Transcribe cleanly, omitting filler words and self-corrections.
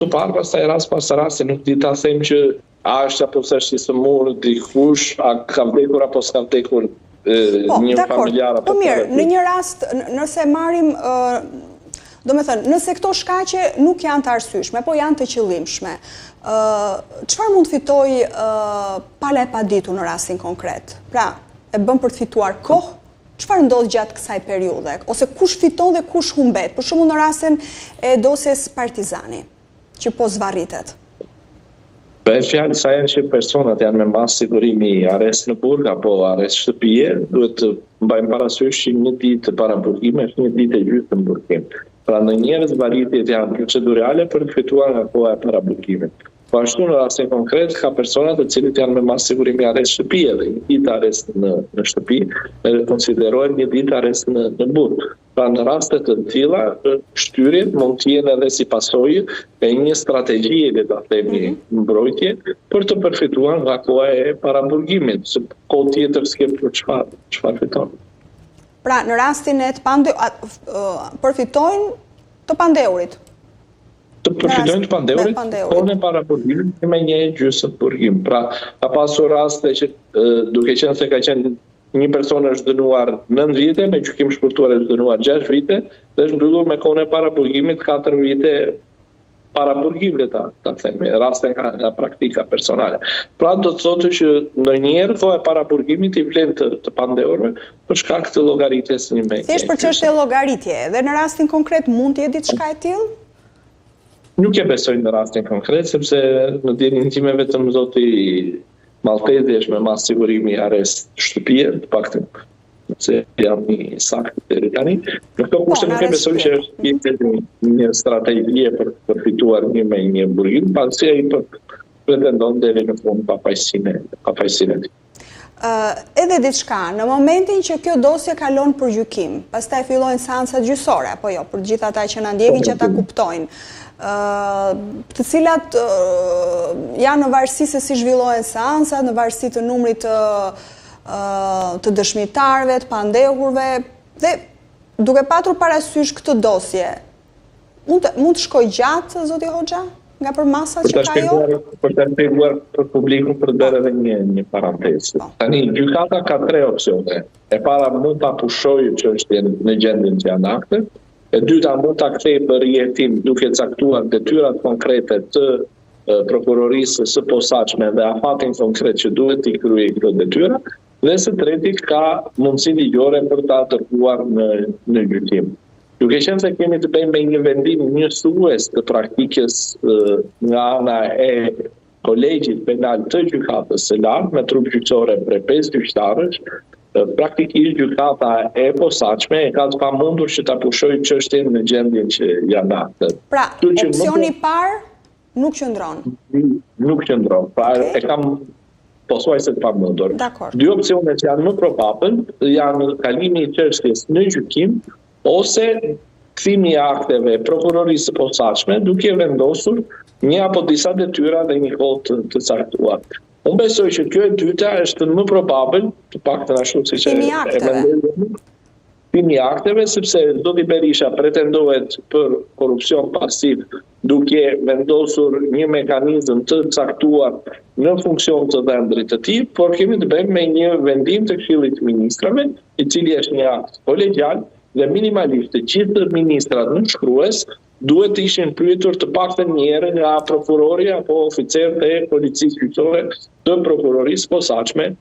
të parë, pastaj rast pas rasti nuk di ta them që a është apo s'është i smur dikush, a ka vdekur apo s'ka vdekur një familjar apo. Po mirë, në një rast, nëse marrim do me thënë, nëse këto shkaqe nuk janë të arsyeshme, po janë të qëllimshme, çfarë mund të fitoj pala e paditur në rastin konkret? Pra, e bën për të fituar kohë, çfarë ndodh gjatë kësaj periudhe? Ose kush fiton dhe kush humbet? Për shembull në rastin e dosjes Partizani, që po zvarritet. Për fjalë sa janë që personat janë me mas sigurimi arrest në burg apo arrest shtëpie, duhet të mbajmë parasysh që një ditë para burgimit është një ditë e gjysmë në burgim. Pra në njerëz varritjet janë procedurale për të fituar nga koha e para burgimit. Po ashtu në rastin konkret ka persona të cilët janë me mas sigurimi arrest shtëpie dhe një ditë arrest në shtëpi dhe konsiderohet një ditë arrest në burg. Pra në rastet të tilla, shtyrjet mund të jenë edhe si pasojë e një strategjie le ta themi mbrojtje për të përfituar nga koha e paraburgimit, se kohë tjetër s'ke për çfarë fiton. Pra në rastin e përfitojnë të pandeurit. Të përfitojnë të pandeurit, kohën e paraburgimit me një gjysmë burgim. Pra ka pasur raste që duke qenë se ka qenë një person është dënuar 9 vite, me gjykim shpërtuar është dënuar 6 vite, dhe është mbyllur me kohën e paraburgimit 4 vite paraburgimit, ta themi, raste nga praktika personale. Pra do të thotë që ndonjëherë koha e paraburgimit i vlen të pandeurve për shkak të llogaritjes një me. Thjesht për çështje llogaritje, dhe në rastin konkret mund të jetë diçka e tillë? Nuk e besoj në rastin konkret, sepse në dijenin time vetëm zoti Maltezi është me mas sigurimi arrest shtëpie, të paktën se jam një saktë deri tani. Në këto kushte nuk e besoj që është një strategji për përfituar një me një burgim, pasi ai pretendon deri në fund papajësinë e tij. Edhe diçka, në momentin që kjo dosje kalon për gjykim, pastaj fillojnë seancat gjyqësore, apo jo, për gjithë ata që na ndjekin që ta kuptojnë, të cilat janë në varësi se si zhvillohen seancat, në varësi të numrit të dëshmitarëve, të pandehurve, dhe duke patur parasysh këtë dosje, mund të shkojë gjatë, zoti Hoxha, nga përmasat që ka jo? Për të shpjeguar për publikun për të bërë edhe një parantezë. Tani, gjykata ka 3 opsione. E para mund ta pushojë që është në gjendjen që janë akte. E dyta mund ta kthejë për rijetim duke caktuar detyrat konkrete të prokurorisë së posaçme dhe afatin konkret që duhet t'i kryejë këto detyra. Dhe së treti ka mundësi ligjore për ta dërguar në gjykim. Duke qenë se kemi të bëjmë me një vendim njësues të praktikës nga ana e kolegjit penal të gjykatës së lartë me trup gjyqësore prej 5 gjyqtarësh, praktikisht gjykata e posaçme e ka të pamundur që ta pushojë çështjen në gjendjen që janë akte. Pra, opsioni i parë nuk qëndron. Nuk qëndron. Pra, e kam pothuajse të pamundur. Dy opsionet që janë më probabël janë kalimi i çështjes në gjykim ose kthimi i akteve prokurorisë së posaçme duke vendosur një apo disa detyra dhe një kohë të caktuar. Unë besoj që kjo e dyta është më probabël, të paktën ashtu siç e mendoj, kthimi i akteve, sepse zoti Berisha pretendohet për korrupsion pasiv duke vendosur një mekanizëm të caktuar në funksion të dhëndrit të tij, por kemi të bëjmë me një vendim të Këshillit të Ministrave, i cili është një akt kolegjial dhe minimalisht të gjithë ministrat nënshkrues duhet të ishin pyetur të paktën një herë nga prokurori apo oficerët e policisë gjyqësore të prokurorisë posaçme